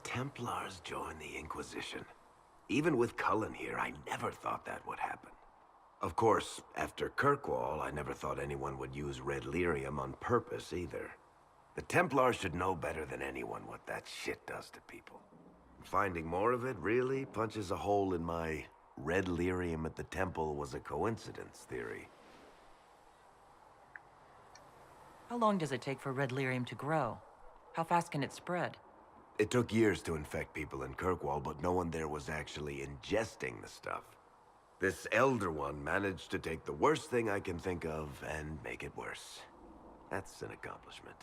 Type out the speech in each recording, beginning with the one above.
Templars join the Inquisition. Even with Cullen here, I never thought that would happen. Of course, after Kirkwall, I never thought anyone would use red lyrium on purpose either. The Templars should know better than anyone what that shit does to people. Finding more of it really punches a hole in my red lyrium at the temple was a coincidence theory. How long does it take for red lyrium to grow? How fast can it spread? It took years to infect people in Kirkwall, but no one there was actually ingesting the stuff. This Elder One managed to take the worst thing I can think of and make it worse. That's an accomplishment.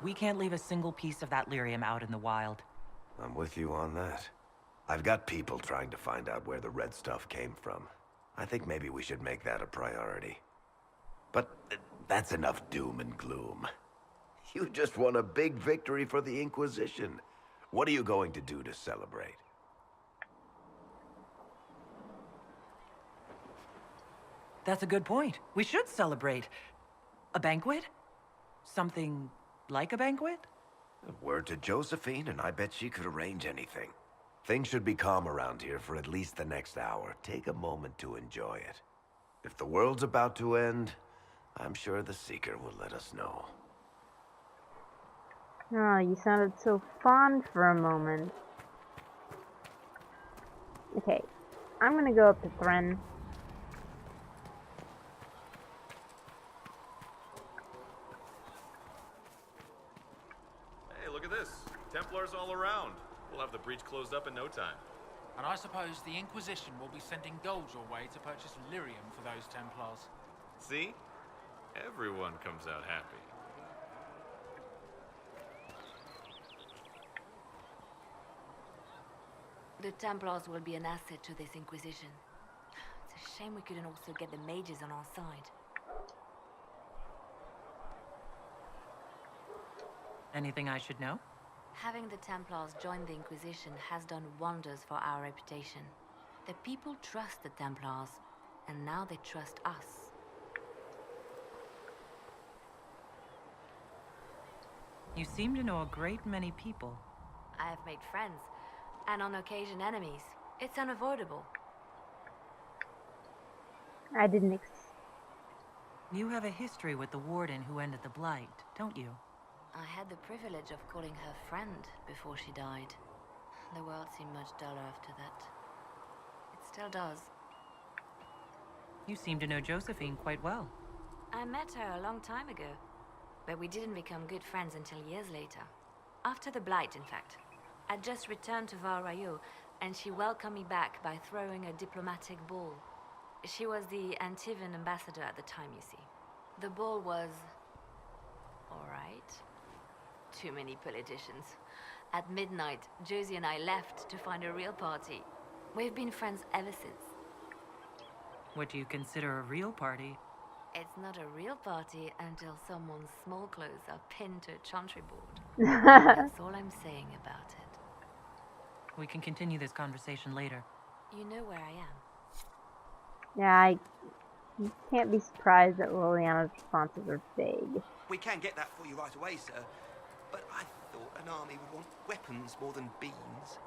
We can't leave a single piece of that lyrium out in the wild. I'm with you on that. I've got people trying to find out where the red stuff came from. I think maybe we should make that a priority. But that's enough doom and gloom. You just won a big victory for the Inquisition. What are you going to do to celebrate? That's a good point. We should celebrate. A banquet? Something like a banquet? A word to Josephine, and I bet she could arrange anything. Things should be calm around here for at least the next hour. Take a moment to enjoy it. If the world's about to end, I'm sure the Seeker will let us know. Oh, you sounded so fond for a moment. Okay, I'm gonna go up to Thren. Hey, look at this. Templars all around. We'll have the breach closed up in no time. And I suppose the Inquisition will be sending gold your way to purchase lyrium for those Templars. See? Everyone comes out happy. The Templars will be an asset to this Inquisition. It's a shame we couldn't also get the mages on our side. Anything I should know? Having the Templars join the Inquisition has done wonders for our reputation. The people trust the Templars, and now they trust us. You seem to know a great many people. I have made friends, and on occasion enemies. It's unavoidable. I didn't You have a history with the Warden who ended the Blight, don't you? I had the privilege of calling her friend before she died. The world seemed much duller after that. It still does. You seem to know Josephine quite well. I met her a long time ago, but we didn't become good friends until years later. After the Blight, in fact. I'd just returned to Val Rayo, and she welcomed me back by throwing a diplomatic ball. She was the Antivan ambassador at the time, you see. The ball was... alright. Too many politicians. At midnight, Josie and I left to find a real party. We've been friends ever since. What do you consider a real party? It's not a real party until someone's small clothes are pinned to a chantry board. That's all I'm saying about it. We can continue this conversation later. You know where I am. Yeah, you can't be surprised that Liliana's responses are vague. We can get that for you right away, sir. But I thought an army would want weapons more than beans.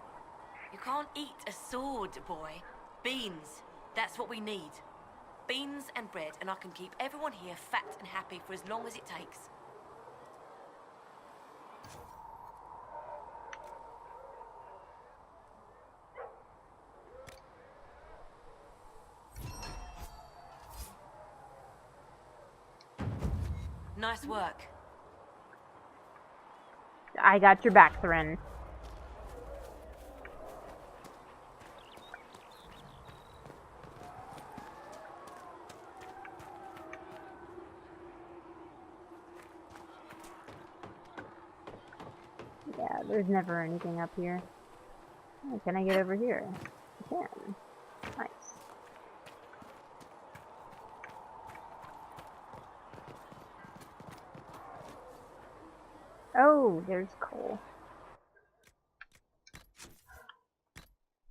You can't eat a sword, boy. Beans. That's what we need. Beans and bread, and I can keep everyone here fat and happy for as long as it takes. Nice work. I got your back, Thren. Yeah, there's never anything up here. Oh, can I get over here? I can. Nice. Oh, there's coal.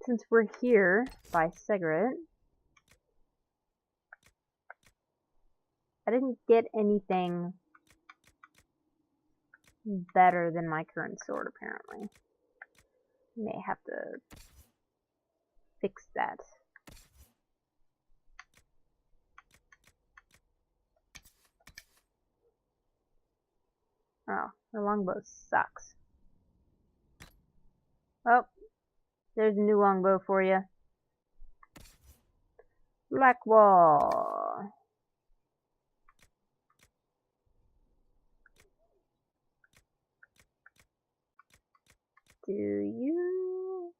Since we're here by cigarette, I didn't get anything better than my current sword, apparently. May have to fix that. Oh, the longbow sucks. Oh, there's a new longbow for you. Blackwall. Do you?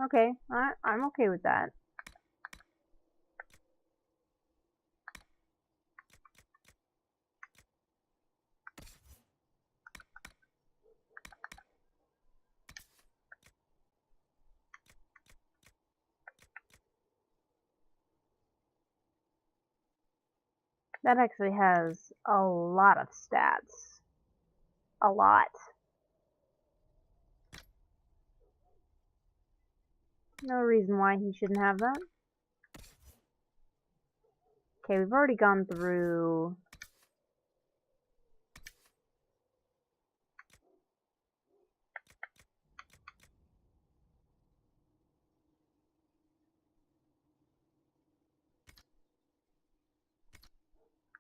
Okay, I'm okay with that. That actually has a lot of stats. A lot. No reason why he shouldn't have that. Okay, we've already gone through...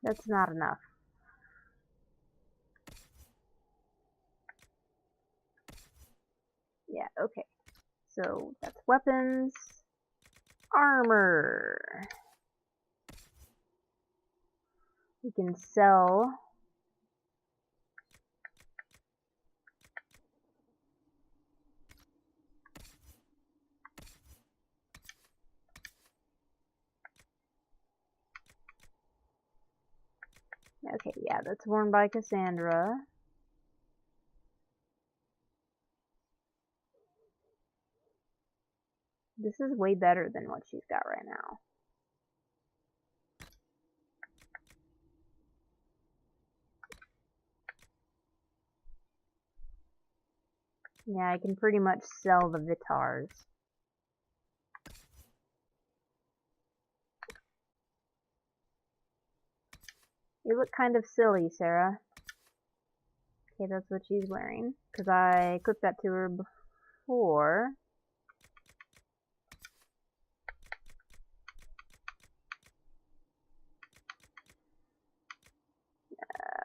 That's not enough. Yeah, okay. So, that's weapons. Armor. We can sell... Okay, yeah, that's worn by Cassandra. This is way better than what she's got right now. Yeah, I can pretty much sell the Vitars. You look kind of silly, Sarah. Okay, that's what she's wearing. Because I cooked that to her before.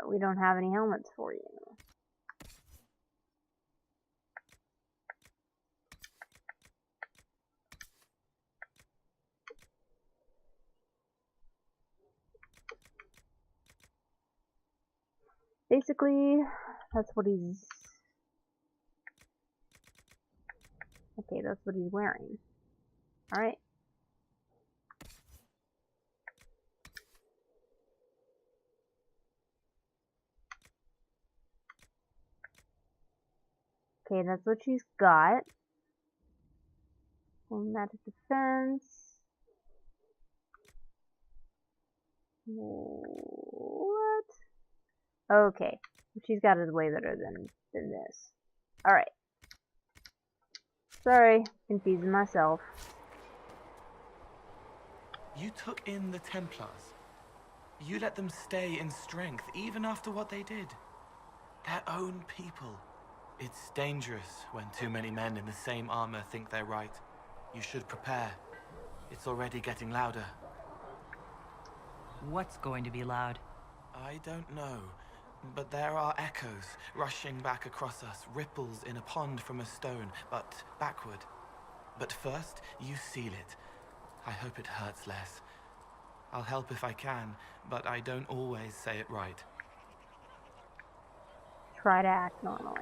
We don't have any helmets for you. Basically, that's what he's... Okay, that's what he's wearing. Alright. Okay, that's what she's got. Magic defense. What? Okay. What she's got is way better than this. Alright. Sorry, confusing myself. You took in the Templars. You let them stay in strength, even after what they did. Their own people. It's dangerous when too many men in the same armor think they're right. You should prepare. It's already getting louder. What's going to be loud? I don't know, but there are echoes rushing back across us, ripples in a pond from a stone, but backward. But first, you seal it. I hope it hurts less. I'll help if I can, but I don't always say it right. Try to act normally.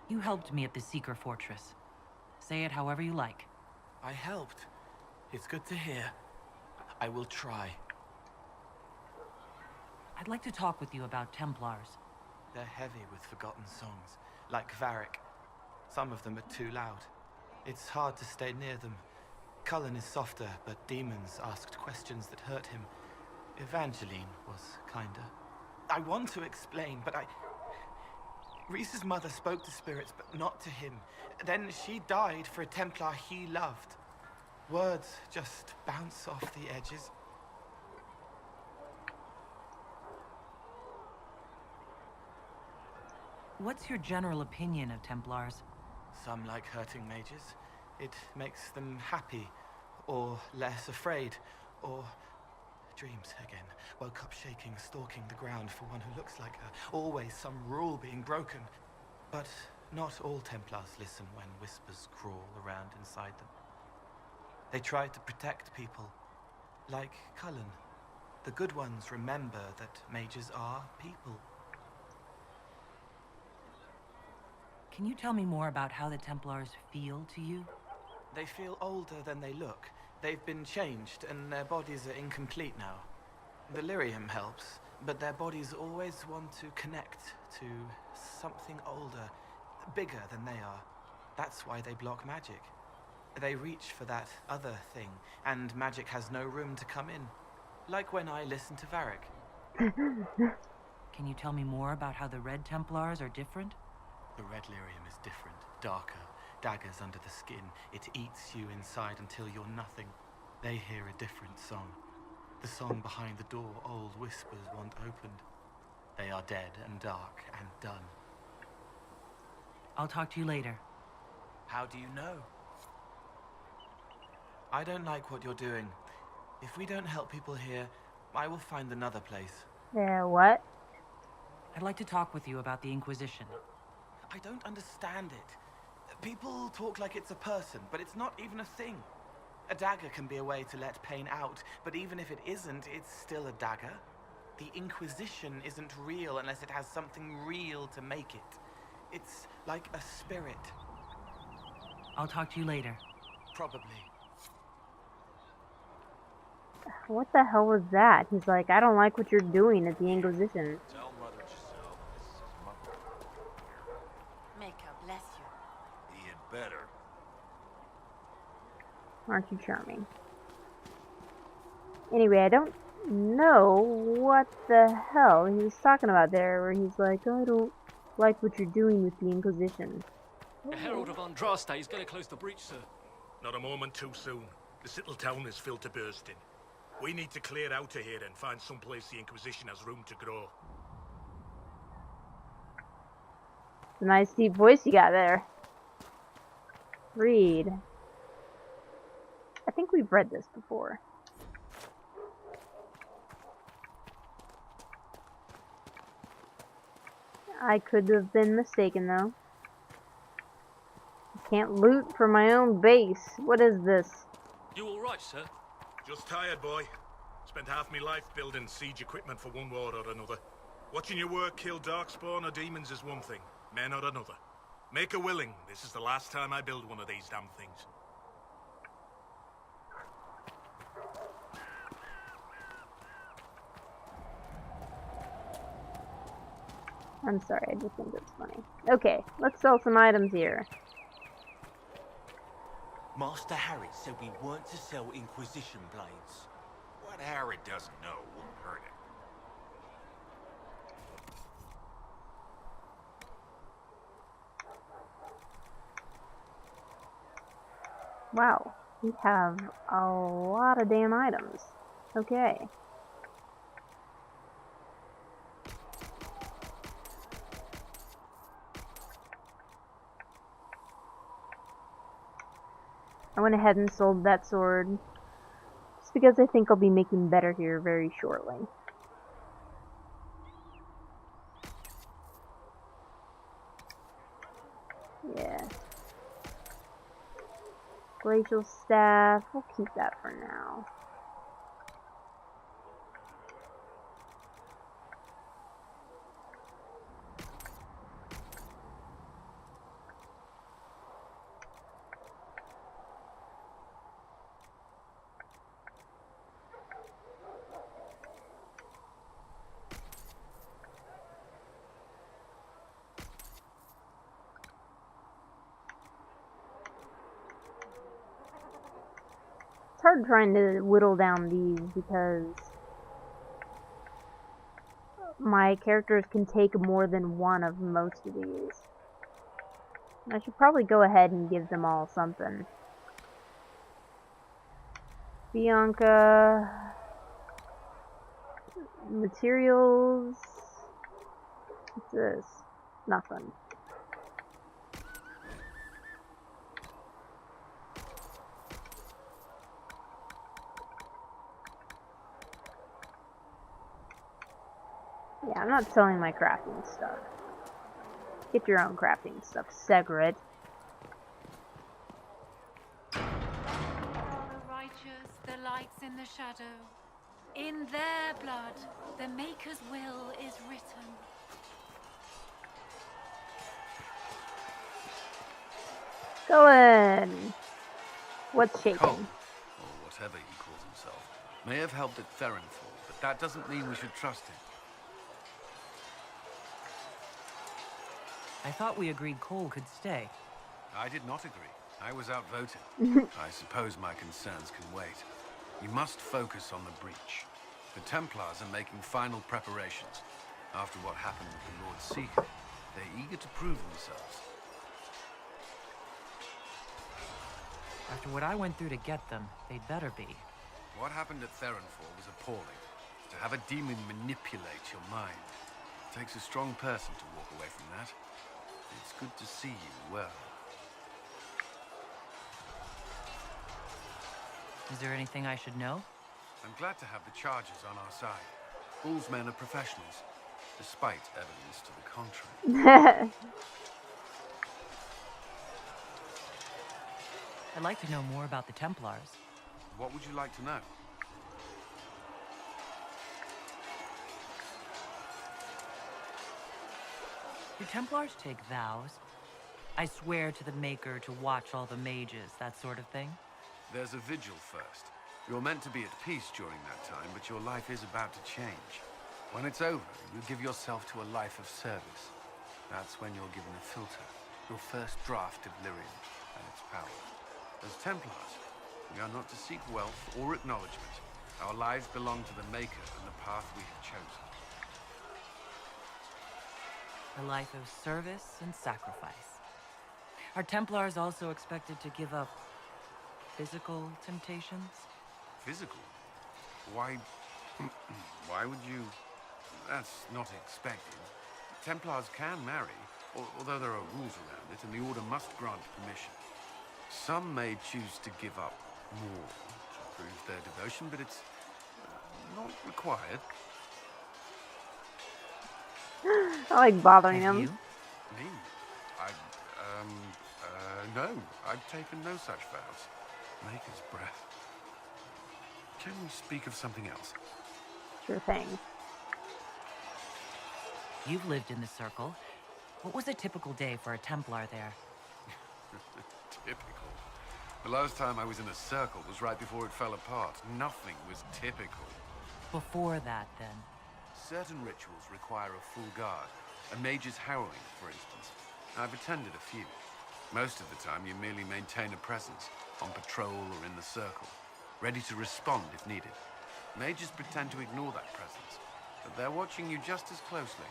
You helped me at the Seeker Fortress. Say it however you like. I helped. It's good to hear. I will try. I'd like to talk with you about Templars. They're heavy with forgotten songs, like Varric. Some of them are too loud. It's hard to stay near them. Cullen is softer, but demons asked questions that hurt him. Evangeline was kinder. I want to explain, but Reese's mother spoke to spirits, but not to him. Then she died for a Templar he loved. Words just bounce off the edges. What's your general opinion of Templars? Some like hurting mages. It makes them happy, or less afraid, or dreams again. Woke up shaking, stalking the ground for one who looks like her. Always some rule being broken. But not all Templars listen when whispers crawl around inside them. They try to protect people, like Cullen. The good ones remember that mages are people. Can you tell me more about how the Templars feel to you? They feel older than they look. They've been changed, and their bodies are incomplete now. The lyrium helps, but their bodies always want to connect to something older, bigger than they are. That's why they block magic. They reach for that other thing, and magic has no room to come in. Like when I listen to Varric. Can you tell me more about how the Red Templars are different? The red lyrium is different, darker. Daggers under the skin. It eats you inside until you're nothing. They hear a different song. The song behind the door old whispers want opened. They are dead and dark and done. I'll talk to you later. How do you know? I don't like what you're doing. If we don't help people here, I will find another place. Yeah, what? I'd like to talk with you about the Inquisition. I don't understand it. People talk like it's a person, but it's not even a thing. A dagger can be a way to let pain out, but even if it isn't, it's still a dagger. The Inquisition isn't real unless it has something real to make it. It's like a spirit. I'll talk to you later. Probably. What the hell was that? He's like, I don't like what you're doing at the Inquisition. Tell Mother Giselle this is his mother. Make her bless you. He had better. Aren't you charming? Anyway, I don't know what the hell he was talking about there, where he's like, I don't like what you're doing with the Inquisition. The Herald of Andraste is going to close the breach, sir. Not a moment too soon. This little town is filled to bursting. We need to clear out of here and find someplace the Inquisition has room to grow. It's a nice deep voice you got there. Read. I think we've read this before. I could have been mistaken though. I can't loot for my own base. What is this? You all right, sir? Just tired, boy. Spent half my life building siege equipment for one war or another. Watching your work kill darkspawn or demons is one thing, men or another. Make a willing, this is the last time I build one of these damn things. I'm sorry, I just think it's funny. Okay, let's sell some items here. Master Harry said we weren't to sell Inquisition blades. What Harry doesn't know won't hurt him. Wow, we have a lot of damn items. Okay. I went ahead and sold that sword just because I think I'll be making better here very shortly. Yeah. Glacial staff, we'll keep that for now. It's hard trying to whittle down these because my characters can take more than one of most of these. I should probably go ahead and give them all something. Bianca... Materials... What's this? Nothing. Yeah, I'm not selling my crafting stuff. Get your own crafting stuff, Segret. The righteous, the lights in the shadow. In their blood, the Maker's will is written. Cullen! What's shaking? Cole, or whatever he calls himself, may have helped at Fen'harel, but that doesn't mean we should trust him. I thought we agreed Cole could stay. I did not agree. I was outvoted. I suppose my concerns can wait. You must focus on the breach. The Templars are making final preparations. After what happened with the Lord Seeker, they're eager to prove themselves. After what I went through to get them, they'd better be. What happened at Fen'harel was appalling. To have a demon manipulate your mind. It takes a strong person to walk away from that. It's good to see you well. Is there anything I should know? I'm glad to have the charges on our side. All's men are professionals, despite evidence to the contrary. I'd like to know more about the Templars. What would you like to know? Do Templars take vows? I swear to the Maker to watch all the mages, that sort of thing? There's a vigil first. You're meant to be at peace during that time, but your life is about to change. When it's over, you give yourself to a life of service. That's when you're given a filter, your first draft of lyrium and its power. As Templars, we are not to seek wealth or acknowledgement. Our lives belong to the Maker and the path we have chosen. A life of service and sacrifice. Are Templars also expected to give up physical temptations? Physical? Why... why would you... That's not expected. Templars can marry, although there are rules around it, and the Order must grant permission. Some may choose to give up more to prove their devotion, but it's not required. I like bothering him. You? Me? No. I've taken no such vows. Maker's breath. Can we speak of something else? Sure thing. You've lived in the Circle. What was a typical day for a Templar there? Typical. The last time I was in a circle was right before it fell apart. Nothing was typical. Before that, then? Certain rituals require a full guard. A mage's harrowing, for instance. I've attended a few. Most of the time, you merely maintain a presence, on patrol or in the circle, ready to respond if needed. Mages pretend to ignore that presence, but they're watching you just as closely.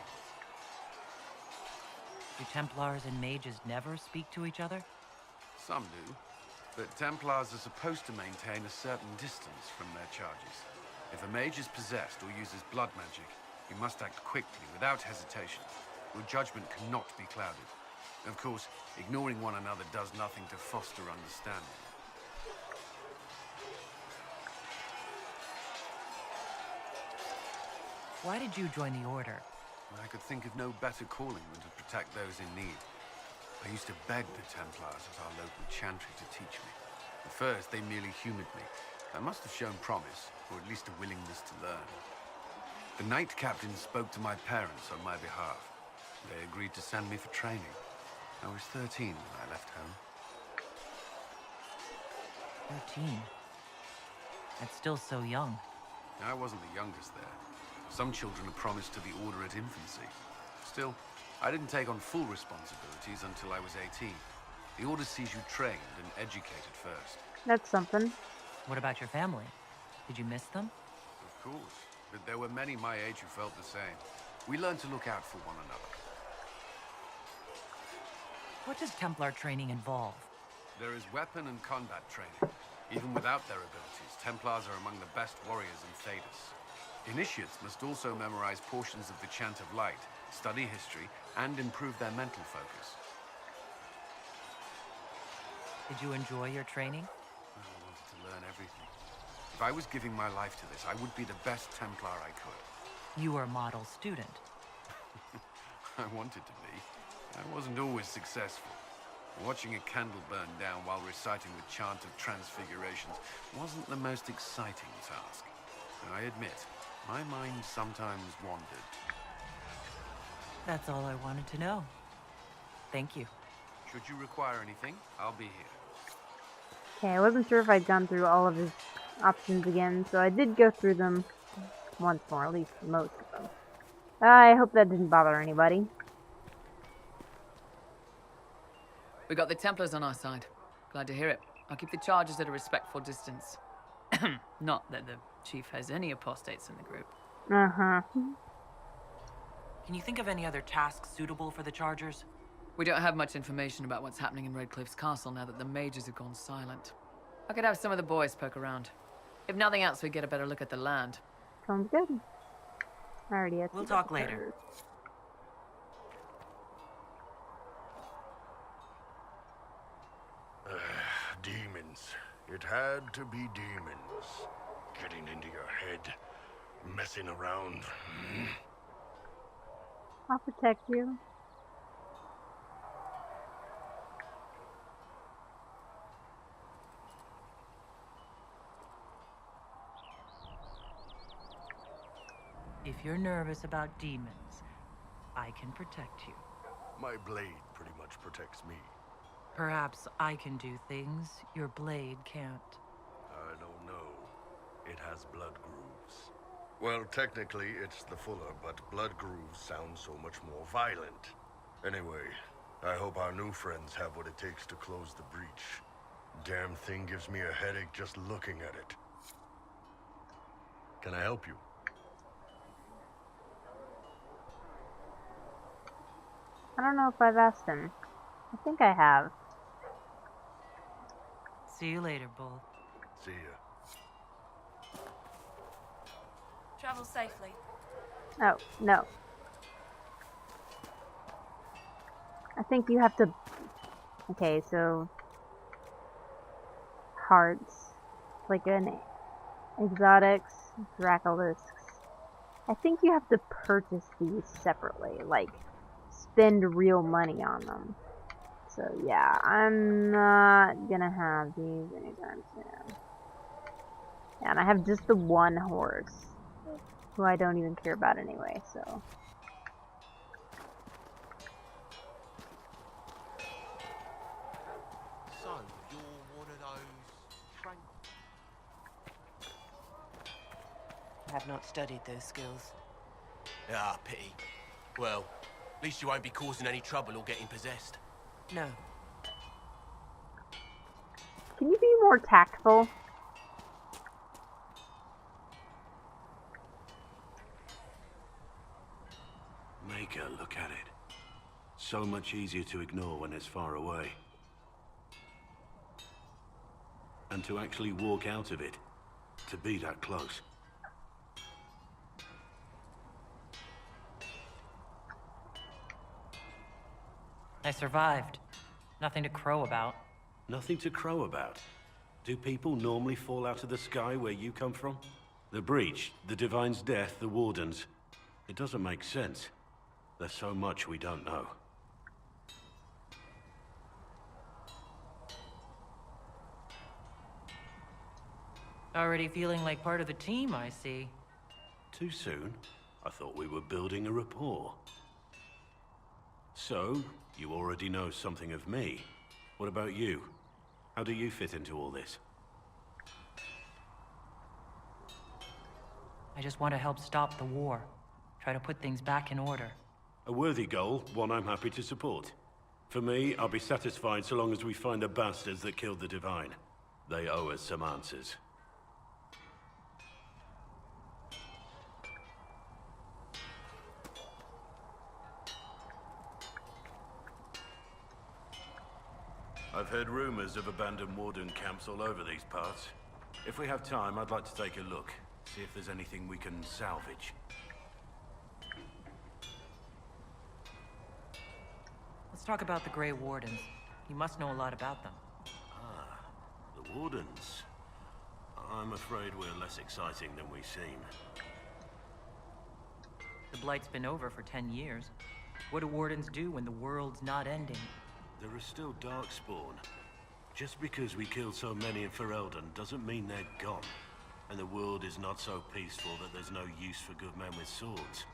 Do Templars and mages never speak to each other? Some do, but Templars are supposed to maintain a certain distance from their charges. If a mage is possessed or uses blood magic, you must act quickly, without hesitation. Your judgment cannot be clouded. Of course, ignoring one another does nothing to foster understanding. Why did you join the Order? I could think of no better calling than to protect those in need. I used to beg the Templars at our local chantry to teach me. At first, they merely humored me. I must have shown promise, or at least a willingness to learn. The Knight Captain spoke to my parents on my behalf. They agreed to send me for training. I was 13 when I left home. 13. That's still so young. I wasn't the youngest there. Some children are promised to the Order at infancy. Still, I didn't take on full responsibilities until I was 18. The Order sees you trained and educated first. That's something. What about your family? Did you miss them? Of course, but there were many my age who felt the same. We learn to look out for one another. What does Templar training involve? There is weapon and combat training. Even without their abilities, Templars are among the best warriors in Thedas. Initiates must also memorize portions of the Chant of Light, study history, and improve their mental focus. Did you enjoy your training? I wanted to learn everything. If I was giving my life to this, I would be the best Templar I could. You were a model student. I wanted to be. I wasn't always successful. Watching a candle burn down while reciting the Chant of Transfigurations wasn't the most exciting task. I admit, my mind sometimes wandered. That's all I wanted to know. Thank you. Should you require anything, I'll be here. Okay, I wasn't sure if I'd gone through all of his options again, so I did go through them once more, at least most of them. I hope that didn't bother anybody. We got the Templars on our side. Glad to hear it. I'll keep the charges at a respectful distance. Not that the chief has any apostates in the group. Uh-huh. Can you think of any other tasks suitable for the Chargers? We don't have much information about what's happening in Redcliffe's castle now that the mages have gone silent. I could have some of the boys poke around. If nothing else, we get a better look at the land. Sounds good. Alrighty, we'll talk later. Demons. It had to be demons. Getting into your head. Messing around. I'll protect you. If you're nervous about demons, I can protect you. My blade pretty much protects me. Perhaps I can do things your blade can't. I don't know. It has blood grooves. Well, technically, it's the Fuller, but blood grooves sound so much more violent. Anyway, I hope our new friends have what it takes to close the breach. Damn thing gives me a headache just looking at it. Can I help you? I don't know if I've asked him. I think I have. See you later, Bull. See ya. Travel safely. Oh, no. I think you have to... Okay, so... Hearts. Like an... Exotics. Dracolisks. I think you have to purchase these separately. Like, spend real money on them. So yeah, I'm not gonna have these anytime soon. Yeah, and I have just the one horse, who I don't even care about anyway, so. So, you're one of those train... I have not studied those skills. Ah, pity. Well, at least you won't be causing any trouble or getting possessed. No. Can you be more tactful? Make her look at it. So much easier to ignore when it's far away. And to actually walk out of it. To be that close. I survived. Nothing to crow about. Nothing to crow about? Do people normally fall out of the sky where you come from? The breach, the Divine's death, the Wardens. It doesn't make sense. There's so much we don't know. Already feeling like part of the team, I see. Too soon? I thought we were building a rapport. So, you already know something of me. What about you? How do you fit into all this? I just want to help stop the war. Try to put things back in order. A worthy goal, one I'm happy to support. For me, I'll be satisfied so long as we find the bastards that killed the Divine. They owe us some answers. I've heard rumors of abandoned warden camps all over these parts. If we have time, I'd like to take a look. See if there's anything we can salvage. Let's talk about the Grey Wardens. You must know a lot about them. Ah, the Wardens. I'm afraid we're less exciting than we seem. The Blight's been over for 10 years. What do Wardens do when the world's not ending? There are still Darkspawn. Just because we killed so many in Ferelden doesn't mean they're gone. And the world is not so peaceful that there's no use for good men with swords.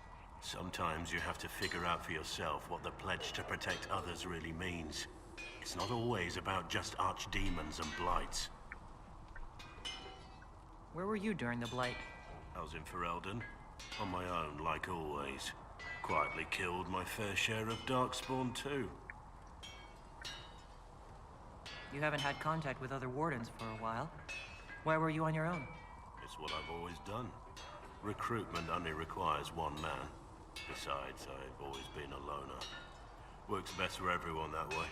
Sometimes you have to figure out for yourself what the pledge to protect others really means. It's not always about just archdemons and blights. Where were you during the Blight? I was in Ferelden, on my own, like always. Quietly killed my fair share of Darkspawn too. You haven't had contact with other Wardens for a while. Why were you on your own? It's what I've always done. Recruitment only requires one man. Besides, I've always been a loner. Works best for everyone that way.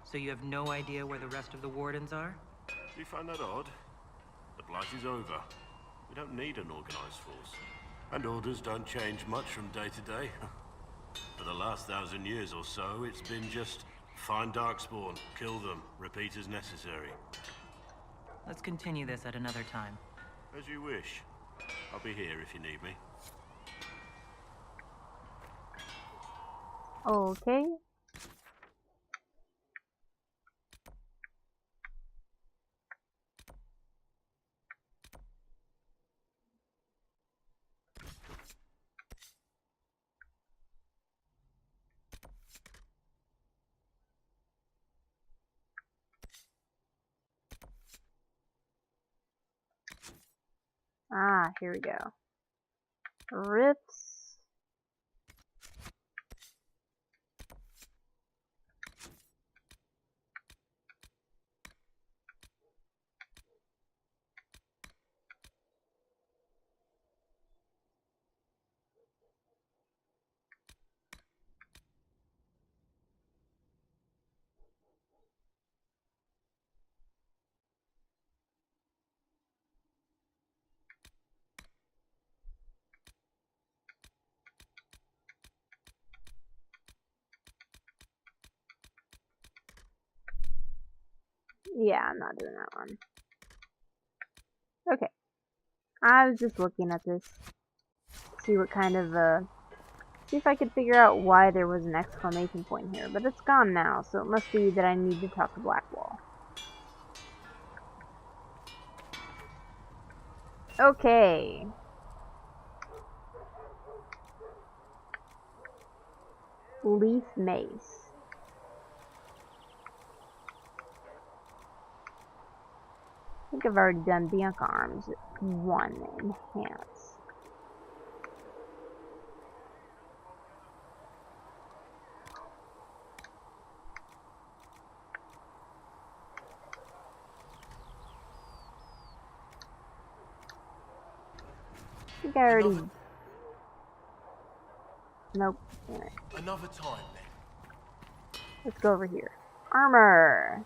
So you have no idea where the rest of the Wardens are? Do you find that odd? The Blight is over. We don't need an organized force. And orders don't change much from day to day. For the last 1,000 years or so, it's been just find Darkspawn, kill them, repeat as necessary. Let's continue this at another time. As you wish. I'll be here if you need me. Okay. Ah, here we go. Rifts. Yeah, I'm not doing that one. Okay. I was just looking at this. See what kind of, see if I could figure out why there was an exclamation point here. But it's gone now, so it must be that I need to talk to Blackwall. Okay. Leaf mace. I think I've already done Bianca Arms 1 enhance. I think I already... Nope. Damn it. Another time then. Let's go over here. Armor!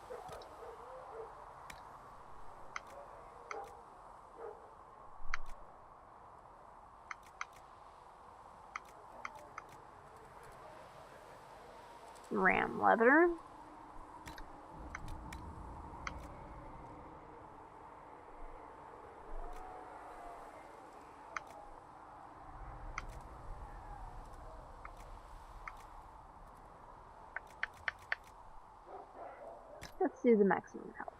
Ram leather. Let's do the maximum health.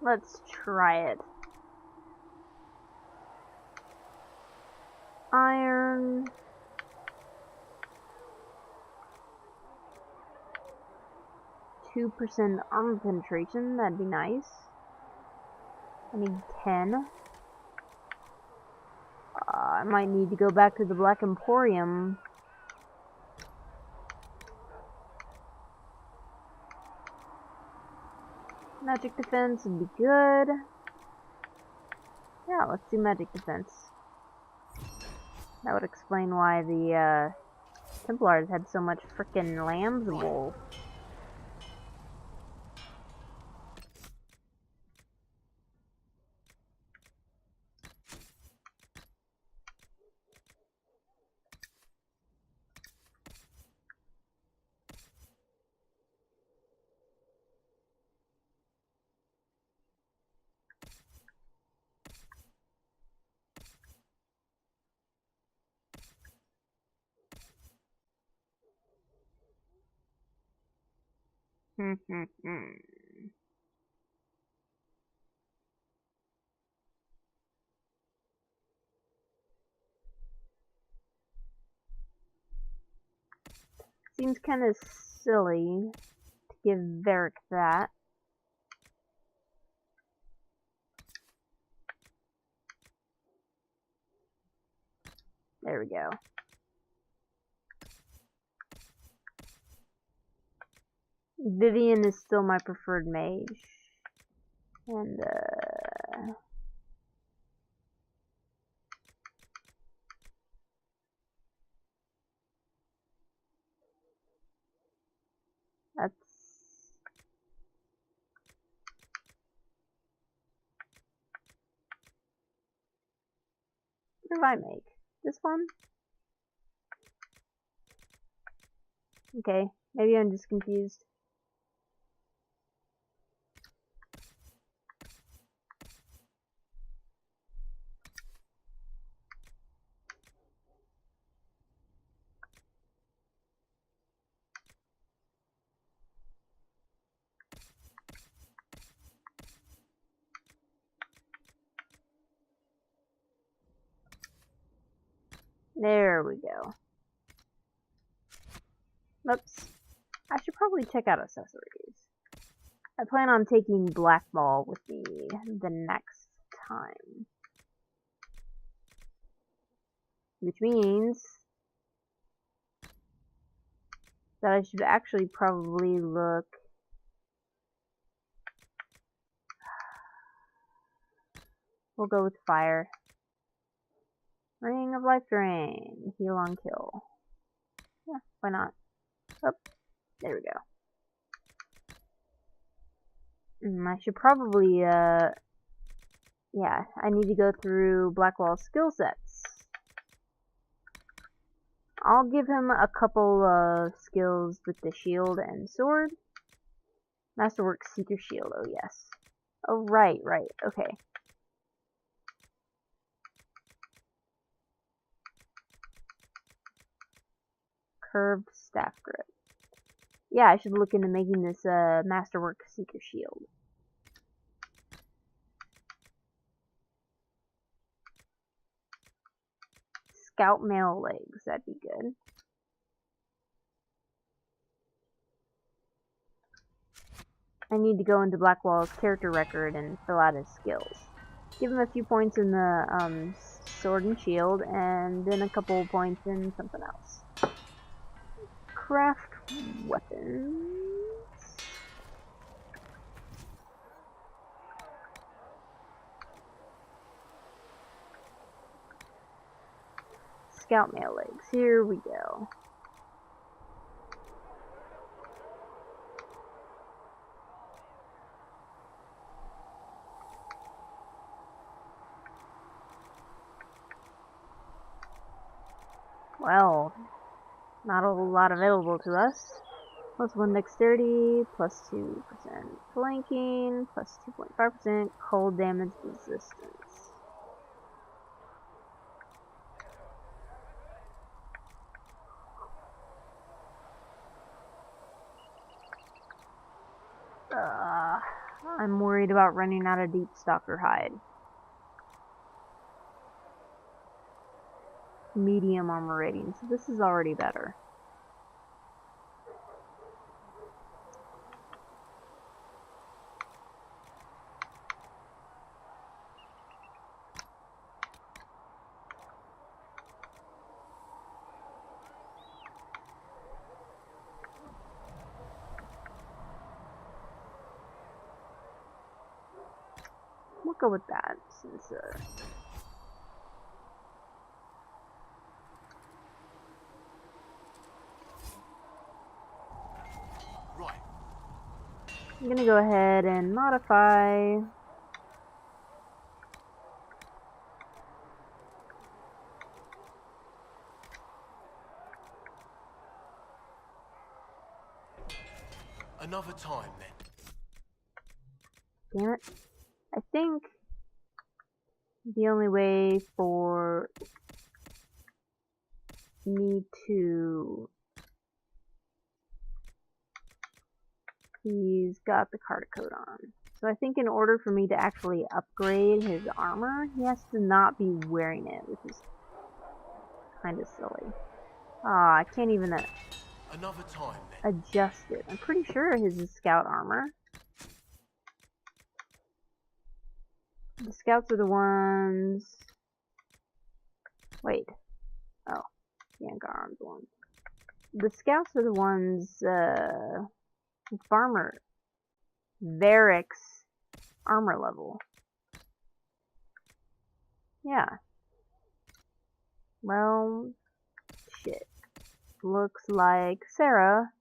Let's try it. Iron. %2 armor penetration, that'd be nice. I need 10. I might need to go back to the Black Emporium. Magic defense would be good. Yeah, let's do magic defense. That would explain why the Templars had so much frickin' lamb's wool. Seems kind of silly to give Varric that. There we go. Vivian is still my preferred mage. And, that's... What did I make? This one? Okay, maybe I'm just confused. There we go. Oops. I should probably check out accessories. I plan on taking Black Ball with me the next time. Which means that I should actually probably look... We'll go with fire. Ring of Life Drain. Heal on kill. Yeah, why not? Oh, there we go. I should probably, yeah, I need to go through Blackwall's skill sets. I'll give him a couple of skills with the shield and sword. Masterwork Seeker Shield, oh yes. Oh, right, okay. Curved Staff Grip. Yeah, I should look into making this Masterwork Seeker Shield. Scout Mail Legs, that'd be good. I need to go into Blackwall's character record and fill out his skills. Give him a few points in the sword and shield, and then a couple points in something else. Craft weapons. Scout Mail Legs, here we go. Well, not a whole lot available to us. Plus 1 dexterity, plus 2% flanking, plus 2.5% cold damage resistance. I'm worried about running out of Deep Stalker hide. Medium armor rating, so this is already better. go with that since Right. I'm gonna go ahead and modify. Another time then. Damn it. I think the only way for me to... He's got the card code on. So I think in order for me to actually upgrade his armor, he has to not be wearing it, which is kind of silly. Ah, I can't even Another time then. adjust it. I'm pretty sure his is scout armor. The scouts are the ones... Wait. Oh. The Angar's one. The scouts are the ones, Farmer Varric's armor level. Yeah. Well, shit. Looks like Sarah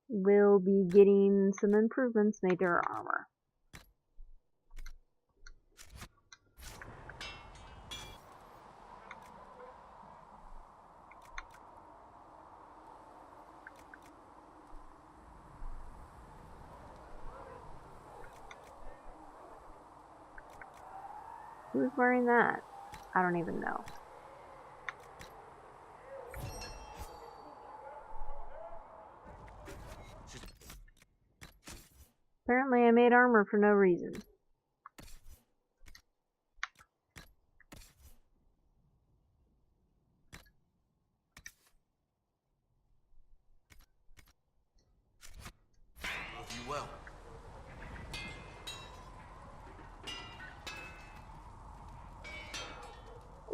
will be getting some improvements made to her armor. Who's wearing that? I don't even know. Apparently I made armor for no reason. Love you well.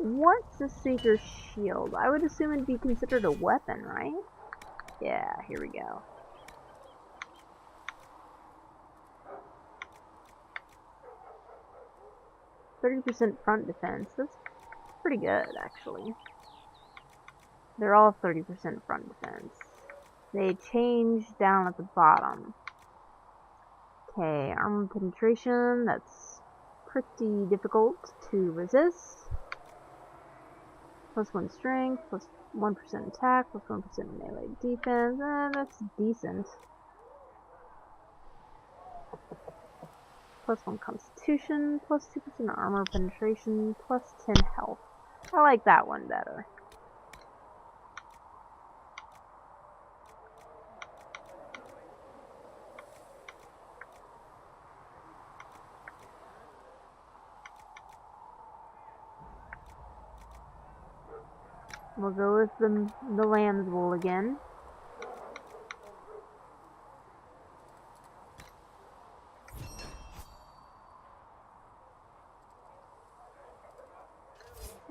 What's a Seeker's Shield? I would assume it'd be considered a weapon, right? Yeah, here we go. %30 front defense. That's pretty good, actually. They're all 30% front defense. They change down at the bottom. Okay, armor penetration. That's pretty difficult to resist. +1 strength, +1% attack, +1% melee defense. That's decent. +1 constitution, +2% armor penetration, +10 health. I like that one better. We'll go with the lamb's wool again.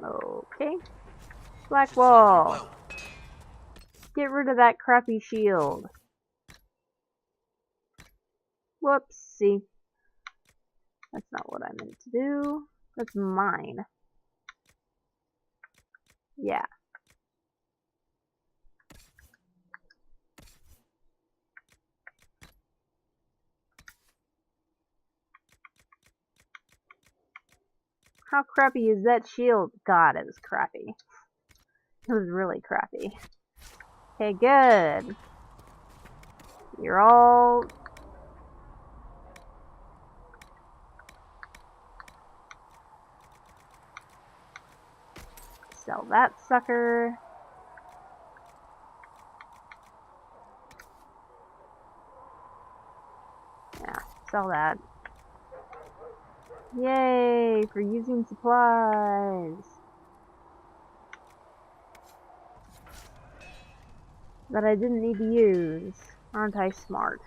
Okay. Black wall. Get rid of that crappy shield. Whoopsie. That's not what I meant to do. That's mine. Yeah. How crappy is that shield? God, it was crappy. It was really crappy. Okay, good. You're all... Sell that sucker. Yeah, sell that. Yay, for using supplies. That I didn't need to use. Aren't I smart?